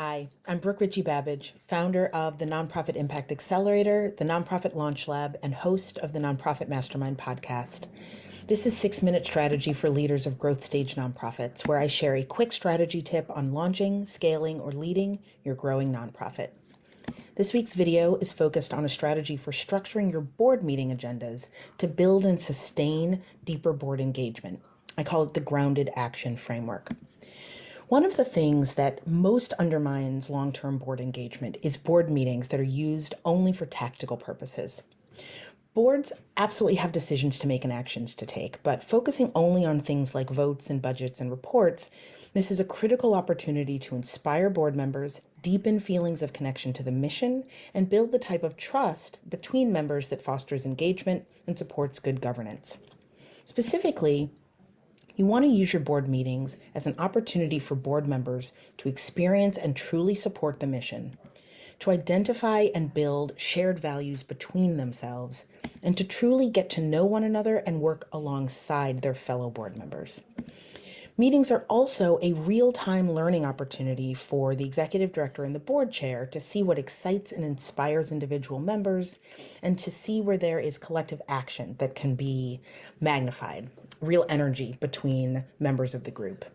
Hi, I'm Brooke Richie-Babbage, founder of the Nonprofit Impact Accelerator, the Nonprofit Launch Lab, and host of the Nonprofit Mastermind podcast. This is 6-minute strategy for leaders of growth stage nonprofits, where I share a quick strategy tip on launching, scaling, or leading your growing nonprofit. This week's video is focused on a strategy for structuring your board meeting agendas to build and sustain deeper board engagement. I call it the Grounded Action Framework. One of the things that most undermines long-term board engagement is board meetings that are used only for tactical purposes. Boards absolutely have decisions to make and actions to take, but focusing only on things like votes and budgets and reports misses a critical opportunity to inspire board members, deepen feelings of connection to the mission, and build the type of trust between members that fosters engagement and supports good governance. Specifically, you want to use your board meetings as an opportunity for board members to experience and truly support the mission, to identify and build shared values between themselves, and to truly get to know one another and work alongside their fellow board members. Meetings are also a real-time learning opportunity for the executive director and the board chair to see what excites and inspires individual members and to see where there is collective action that can be magnified, real energy between members of the group.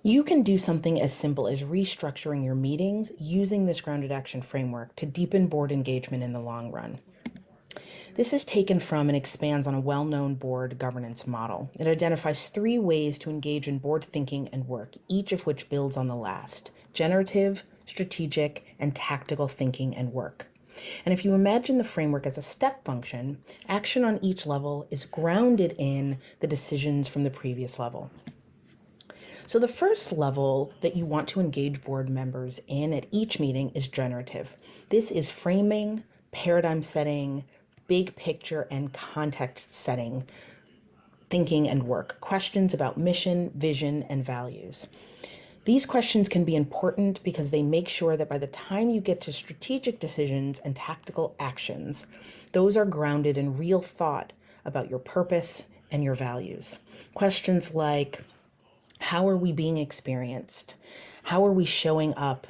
You can do something as simple as restructuring your meetings using this grounded action framework to deepen board engagement in the long run. This is taken from and expands on a well-known board governance model. It identifies 3 ways to engage in board thinking and work, each of which builds on the last: generative, strategic, and tactical thinking and work. And if you imagine the framework as a step function, action on each level is grounded in the decisions from the previous level. So the first level that you want to engage board members in at each meeting is generative. This is framing, paradigm setting, big picture and context setting, thinking and work, questions about mission, vision, and values. These questions can be important because they make sure that by the time you get to strategic decisions and tactical actions, those are grounded in real thought about your purpose and your values. Questions like, how are we being experienced? How are we showing up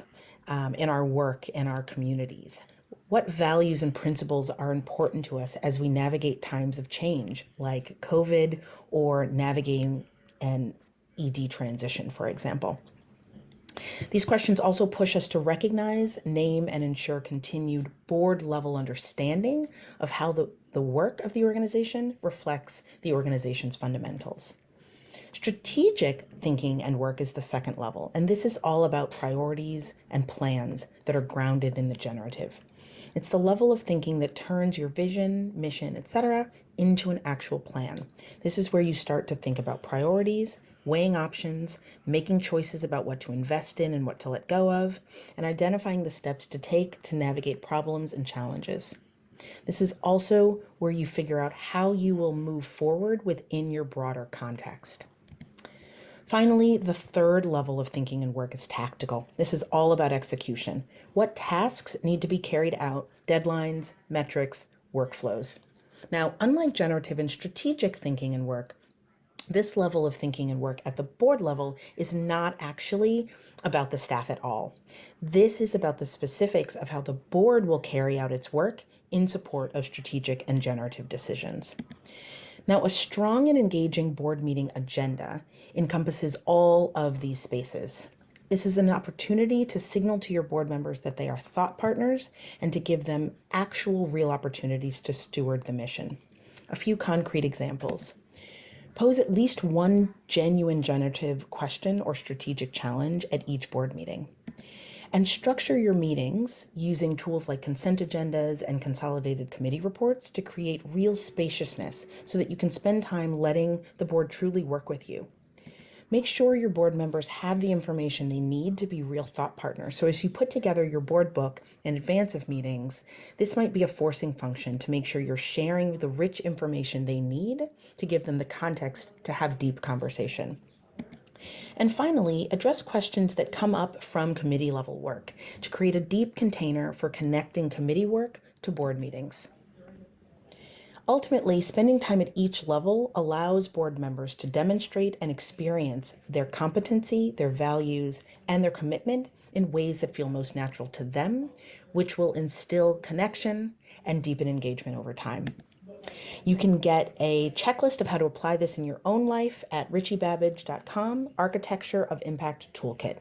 in our work and our communities? What values and principles are important to us as we navigate times of change, like COVID or navigating an ED transition, for example? These questions also push us to recognize, name, and ensure continued board-level understanding of how the work of the organization reflects the organization's fundamentals. Strategic thinking and work is the second level, and this is all about priorities and plans that are grounded in the generative. It's the level of thinking that turns your vision, mission, etc. into an actual plan. This is where you start to think about priorities, weighing options, making choices about what to invest in and what to let go of, and identifying the steps to take to navigate problems and challenges. This is also where you figure out how you will move forward within your broader context. Finally, the third level of thinking and work is tactical. This is all about execution. What tasks need to be carried out, deadlines, metrics, workflows. Now, unlike generative and strategic thinking and work, this level of thinking and work at the board level is not actually about the staff at all. This is about the specifics of how the board will carry out its work in support of strategic and generative decisions. Now, a strong and engaging board meeting agenda encompasses all of these spaces. This is an opportunity to signal to your board members that they are thought partners and to give them actual real opportunities to steward the mission. A few concrete examples. Pose at least one genuine generative question or strategic challenge at each board meeting. And structure your meetings using tools like consent agendas and consolidated committee reports to create real spaciousness so that you can spend time letting the board truly work with you. Make sure your board members have the information they need to be real thought partners. So as you put together your board book in advance of meetings, this might be a forcing function to make sure you're sharing the rich information they need to give them the context to have deep conversation. And finally, address questions that come up from committee level work to create a deep container for connecting committee work to board meetings. Ultimately, spending time at each level allows board members to demonstrate and experience their competency, their values, and their commitment in ways that feel most natural to them, which will instill connection and deepen engagement over time. You can get a checklist of how to apply this in your own life at richiebabbage.com, Architecture of Impact Toolkit.